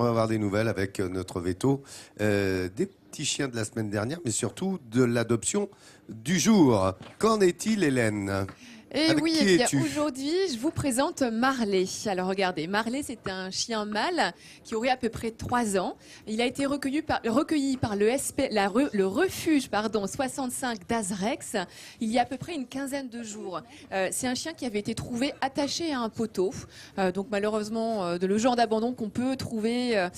On va avoir des nouvelles avec notre veto, des petits chiens de la semaine dernière, mais surtout de l'adoption du jour. Qu'en est-il, Hélène? Et Avec oui, qui eh bien, es-tu? aujourd'hui, je vous présente Marley. Alors regardez, Marley, c'est un chien mâle qui aurait à peu près 3 ans. Il a été recueilli par le refuge 65 d'Azrex il y a à peu près une quinzaine de jours. C'est un chien qui avait été trouvé attaché à un poteau. Donc malheureusement, le genre d'abandon qu'on peut trouver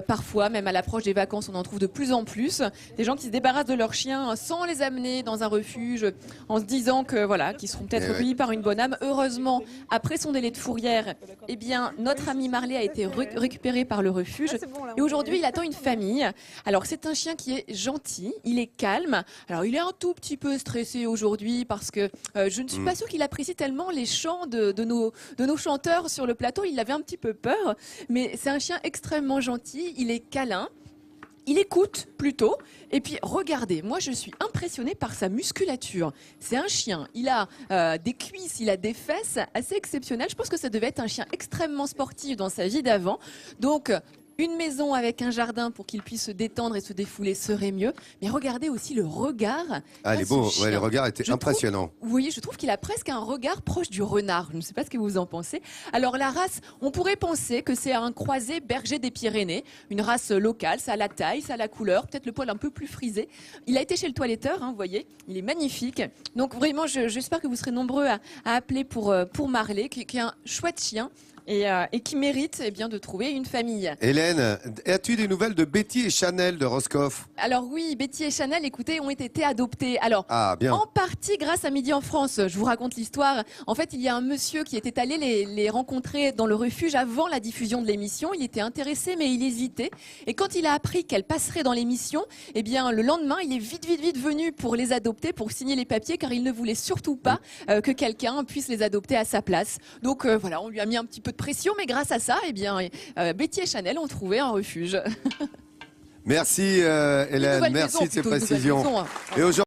parfois, même à l'approche des vacances, on en trouve de plus en plus. Des gens qui se débarrassent de leurs chiens sans les amener dans un refuge, en se disant que voilà, qu'ils seront peut-être recueillis par une bonne âme. Heureusement, après son délai de fourrière, eh bien, notre ami Marley a été récupéré par le refuge. Et aujourd'hui, il attend une famille. Alors, c'est un chien qui est gentil, il est calme. Alors, il est un tout petit peu stressé aujourd'hui parce que je ne suis pas sûre qu'il apprécie tellement les chants de nos chanteurs sur le plateau. Il avait un petit peu peur, mais c'est un chien extrêmement gentil, il est câlin. Il écoute plutôt. Et puis regardez, moi je suis impressionnée par sa musculature. C'est un chien, il a des cuisses, il a des fesses assez exceptionnelles. Je pense que ça devait être un chien extrêmement sportif dans sa vie d'avant. Donc une maison avec un jardin pour qu'il puisse se détendre et se défouler serait mieux. Mais regardez aussi le regard. Ah, il est beau, ouais, le regard était impressionnant. Oui, je trouve qu'il a presque un regard proche du renard. Je ne sais pas ce que vous en pensez. Alors la race, on pourrait penser que c'est un croisé berger des Pyrénées, une race locale. Ça a la taille, ça a la couleur, peut-être le poil un peu plus frisé. Il a été chez le toiletteur, hein, vous voyez, il est magnifique. Donc vraiment, j'espère que vous serez nombreux à appeler pour Marley, qui est un chouette chien. Et qui mérite eh bien, de trouver une famille. Hélène, as-tu des nouvelles de Betty et Chanel de Roscoff? Alors oui, Betty et Chanel, écoutez, ont été adoptés. Alors, bien. en partie grâce à Midi en France. Je vous raconte l'histoire. En fait, il y a un monsieur qui était allé les rencontrer dans le refuge avant la diffusion de l'émission. Il était intéressé, mais il hésitait. Et quand il a appris qu'elle passerait dans l'émission, eh bien, le lendemain, il est vite venu pour les adopter, pour signer les papiers, car il ne voulait surtout pas que quelqu'un puisse les adopter à sa place. Donc voilà, on lui a mis un petit peu de pression, mais grâce à ça, eh bien, Betty et Chanel ont trouvé un refuge. Merci Hélène, merci de ces précisions. Et aujourd'hui